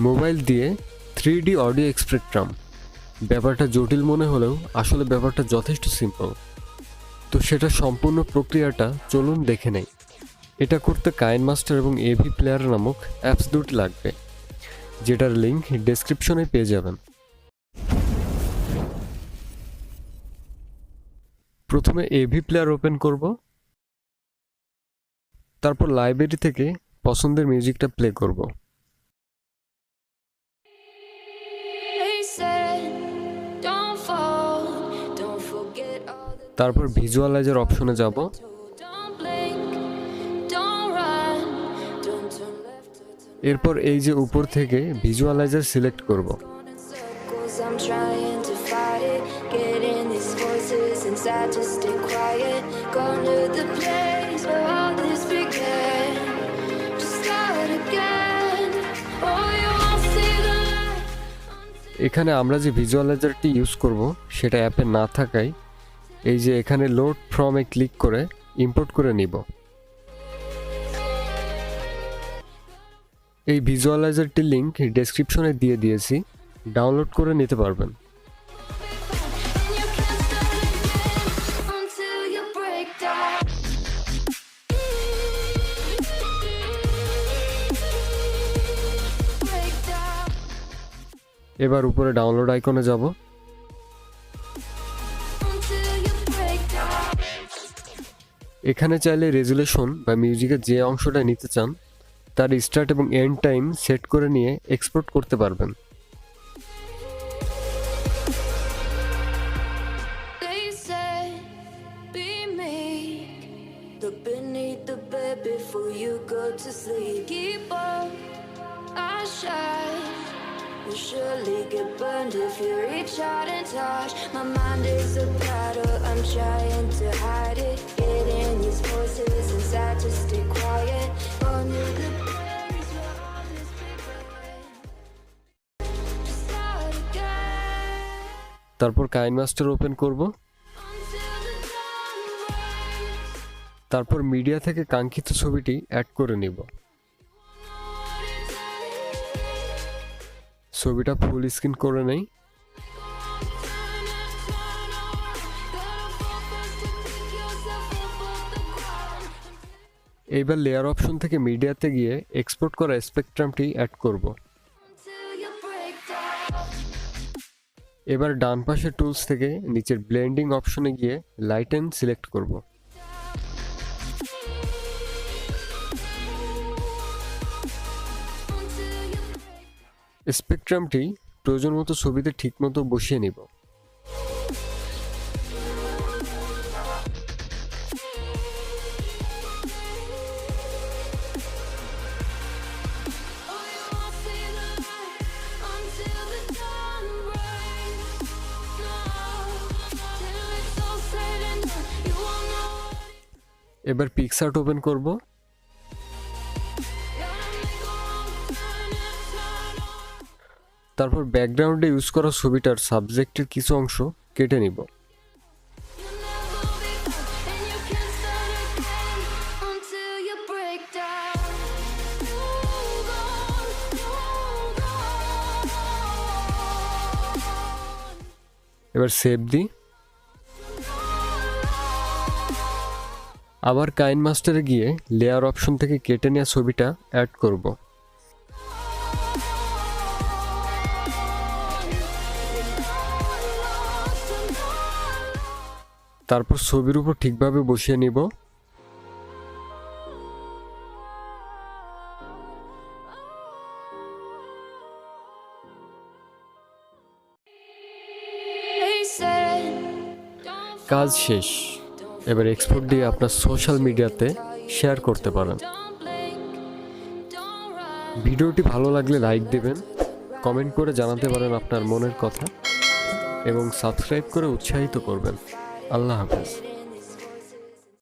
Mobile দিয়ে 3D audio spectrum. ব্যাপারটা জটিল মনে হলেও আসলে ব্যাপারটা যথেষ্ট সিম্পল। তো সেটা সম্পূর্ণ প্রক্রিয়াটা চলুন দেখে নেই। এটা করতে কাইনমাস্টার এবং এভি প্লেয়ার নামক অ্যাপস দুটি লাগবে, যেটার লিঙ্ক ডেসক্রিপশনে পেয়ে যাবেন। প্রথমে এভি প্লেয়ার ওপেন করব, তারপর লাইব্রেরি থেকে পছন্দের মিউজিকটা প্লে করব। তারপর ভিজুয়ালাইজার অপশনে যাব। এরপর এই যে উপর থেকে ভিজুয়ালাইজার সিলেক্ট করব। এখানে আমরা যে ভিজুয়ালাইজারটি ইউজ করব সেটা অ্যাপে না থাকায় এই যে এখানে লোড ফ্রমে ক্লিক করে ইম্পোর্ট করে নিব। এই ভিজুয়ালাইজারটির লিঙ্ক ডেসক্রিপশনে দিয়ে দিয়েছি, ডাউনলোড করে নিতে পারবেন। এবার উপরে ডাউনলোড আইকনে যাব। এখানে চাইলে রেজুলেশন বা মিউজিকের যে অংশটা নিতে চান তার স্টার্ট এবং এন্ড টাইম সেট করে নিয়ে এক্সপোর্ট করতে পারবেন। You'll surely get burned if you reach out and touch. My mind is a battle, I'm trying to hide it. Getting these voices inside to stay quiet. Only the place where all this began. Just start again. তারপর KineMaster open করব। তারপর media থেকে কাঙ্ক্ষিত ছবিটি add করে নিব। ছবিটা full screen করে নেই। এইবার লেয়ার অপশন থেকে মিডিয়াতে গিয়ে এক্সপোর্ট করা স্পেকট্রামটি অ্যাড করব। এবার ডান পাশের টুলস থেকে নিচের ব্লেন্ডিং অপশনে গিয়ে লাইটেন সিলেক্ট করব। স্পেকট্রামটি প্রয়োজন মতো ছবিতে ঠিকমতো বসিয়ে নিব। এবার পিক্সআর্ট ওপেন করব। তারপর ব্যাকগ্রাউন্ডে ইউজ করা ছবিটার সাবজেক্টের কিছু অংশ কেটে নিব। এবার সেভ দিই। আবার কাইনমাস্টারে গিয়ে লেয়ার অপশন থেকে কেটে নেওয়া ছবিটা অ্যাড করব। তারপর ছবির উপর ঠিকভাবে বসিয়ে নিব। কাজ শেষ। এবার এক্সপোর্ট দিয়ে আপনার সোশ্যাল মিডিয়াতে শেয়ার করতে পারেন। ভিডিওটি ভালো লাগলে লাইক দেবেন, কমেন্ট করে জানাতে পারেন আপনার মনের কথা এবং সাবস্ক্রাইব করে উৎসাহিত করবেন। আল্লাহ হাফেজ।